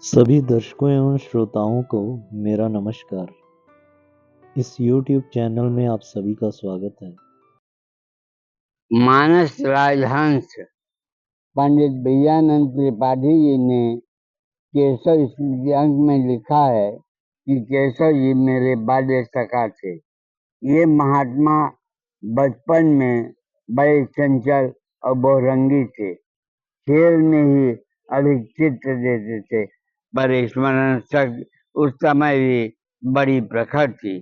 सभी दर्शकों एवं श्रोताओं को मेरा नमस्कार। इस YouTube चैनल में आप सभी का स्वागत है। मानस राजहंस पंडित विजयानंद त्रिपाठी जी ने केशव स्मृति अंक में लिखा है कि केशव जी मेरे बाल्य सखा थे। ये महात्मा बचपन में बड़े चंचल और बहुरंगी थे। खेल में ही अधिक चित्र देते थे, पर स्मरण शक्ति उस समय भी बड़ी प्रखर थी।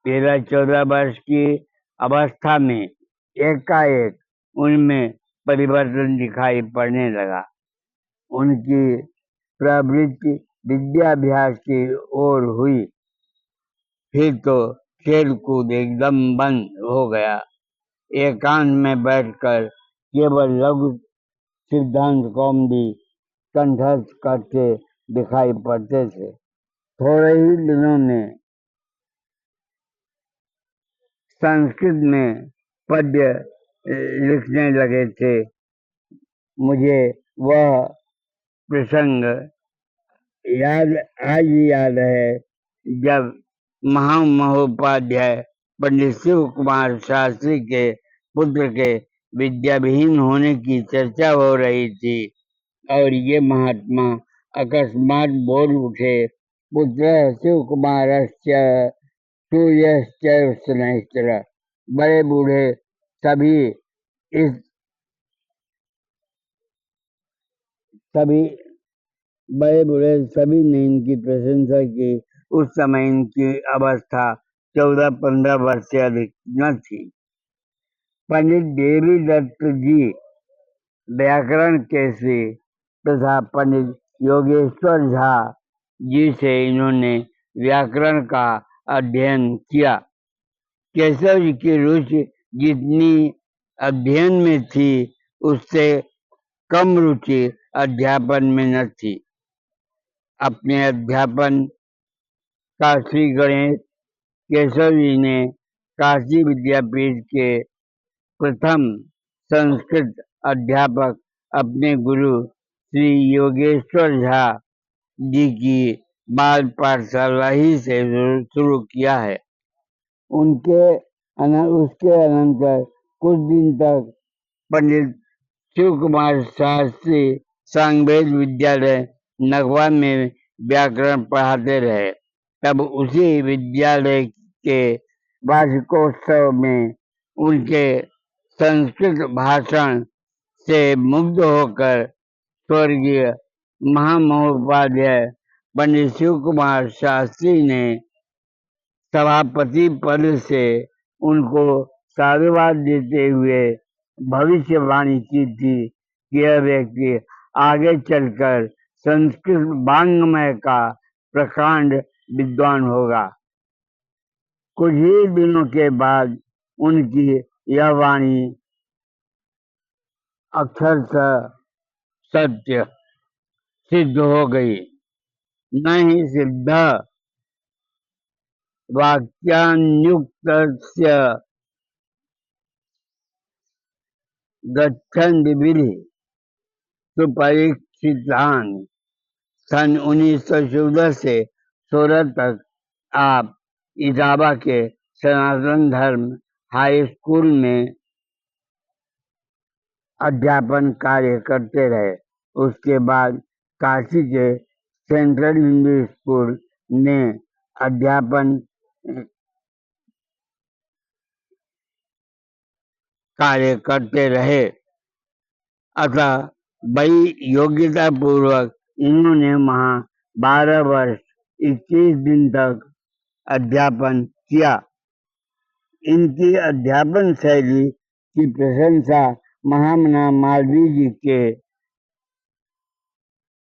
13-14 वर्ष की अवस्था में एकाएक उनमें परिवर्तन दिखाई पड़ने लगा। उनकी प्रवृत्ति विद्याभ्यास की ओर हुई। फिर तो खेल-कूद एकदम बंद हो गया। एकांत में बैठकर केवल लघु सिद्धांत कौमुदी कंठस्थ करते दिखाई पड़ते थे। थोड़े ही दिनों में संस्कृत में पद्य लिखने लगे थे। मुझे वह प्रसंग आज भी याद है, जब महामहोपाध्याय पंडित शिव कुमार शास्त्री के पुत्र के विद्याविहीन होने की चर्चा हो रही थी और ये महात्मा अकस्मात बोल उठे, पुत्रः शिव कुमारस्य सूर्यश्चैव शनैश्चरः। बड़े बूढ़े सभी ने इनकी प्रशंसा की। उस समय इनकी अवस्था 14-15 वर्ष से अधिक न थी। पंडित देवी दत्त जी व्याकरण केसरी तथा पंडित योगेश्वर झा जी से इन्होंने व्याकरण का अध्ययन किया। केशव जी की रुचि जितनी अध्ययन में थी, उससे कम रुचि अध्यापन में न थी। अपने अध्यापन का श्री गणेश केशव जी ने काशी विद्यापीठ के प्रथम संस्कृत अध्यापक अपने गुरु श्री योगेश्वर झा जी की बाल पाठशाला ही से शुरू किया है। उसके अनंतर कुछ दिन तक पंडित शिव कुमार शास्त्री सांगवेद विद्यालय नगवा में व्याकरण पढ़ाते रहे। तब उसी विद्यालय के वार्षिकोत्सव में उनके संस्कृत भाषण से मुग्ध होकर स्वर्गीय महामहोपाध्याय पंडित शिव कुमार शास्त्री ने सभापति पद से उनको साधुवाद देते हुए भविष्यवाणी की थी कि यह व्यक्ति आगे चलकर संस्कृत वाङ्मय का प्रकांड विद्वान होगा। कुछ ही दिनों के बाद उनकी यह वाणी अक्षरशः सत्य सिद्ध हो गई। न ही सिद्ध वाक्यान्युक्तस्य गच्छन्ति विधि सुपरीक्षितानि। सन 1914 से 16 तक आप इटावा के सनातन धर्म हाई स्कूल में अध्यापन कार्य करते रहे। उसके बाद काशी के सेंट्रल हिंदू स्कूल में अध्यापन कार्य करते रहे। अतः बड़ी योग्यता पूर्वक इन्होंने वहाँ 12 वर्ष 21 दिन तक अध्यापन किया। इनकी अध्यापन शैली की प्रशंसा महामना मालवीय जी के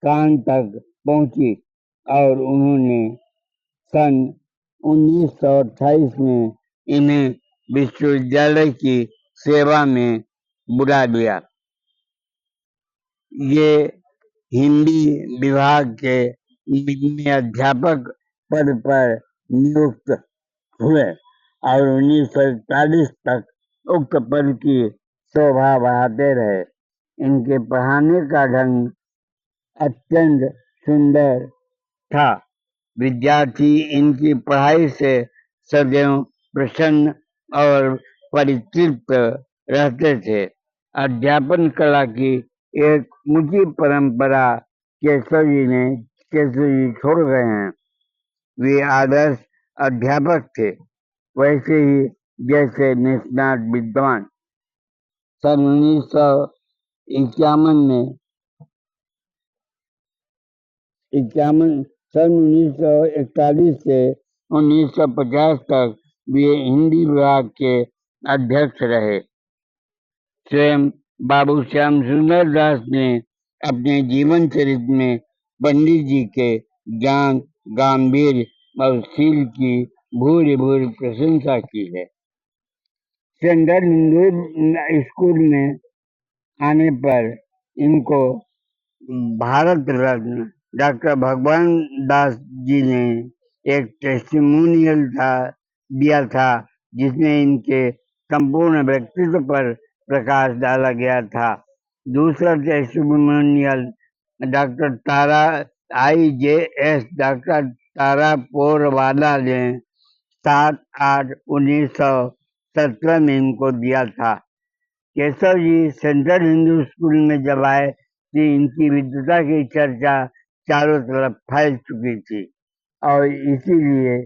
कान तक पहुंची और उन्होंने सन 1928 में इन्हें विश्वविद्यालय की सेवा में बुला लिया। ये हिंदी विभाग के में अध्यापक पद पर नियुक्त हुए और 1941 तक उक्त पद की शोभा बढ़ाते रहे। इनके पढ़ाने का ढंग अत्यंत सुंदर था। विद्यार्थी इनकी पढ़ाई से सदैव प्रसन्न और परितृप्त रहते थे। अध्यापन कला की एक ऊंची परंपरा केशव जी छोड़ गए हैं। वे आदर्श अध्यापक थे, वैसे ही जैसे निष्णात विद्वान। सन 1951 में सन 1941 से 1950 तक वे हिंदी विभाग के अध्यक्ष रहे। स्वयं बाबू श्याम सुंदर दास ने अपने जीवन चरित्र में पंडित जी के ज्ञान, गांधीर्य और शील की भूरि भूरि प्रशंसा की है। सेंट्रल हिंदू स्कूल में आने पर इनको भारत रत्न डॉक्टर भगवान दास जी ने एक टेस्टिमोनियल दिया था, जिसमें इनके संपूर्ण व्यक्तित्व पर प्रकाश डाला गया था। दूसरा टेस्टिमोनियल डॉक्टर तारा IJS डॉक्टर तारा पोरवाला ने 7/8/1917 में इनको दिया था। केशव जी सेंट्रल हिंदू स्कूल में जब आए तो इनकी विद्वता की चर्चा चारों तरफ फैल चुकी थी और इसीलिए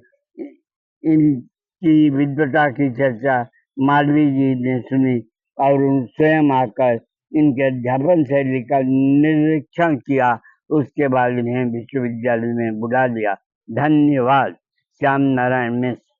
इनकी विद्वता की चर्चा मालवीय जी ने सुनी और स्वयं आकर इनके अध्यापन शैली का निरीक्षण किया। उसके बाद इन्हें विश्वविद्यालय में बुला लिया। धन्यवाद। श्याम नारायण मिश्र।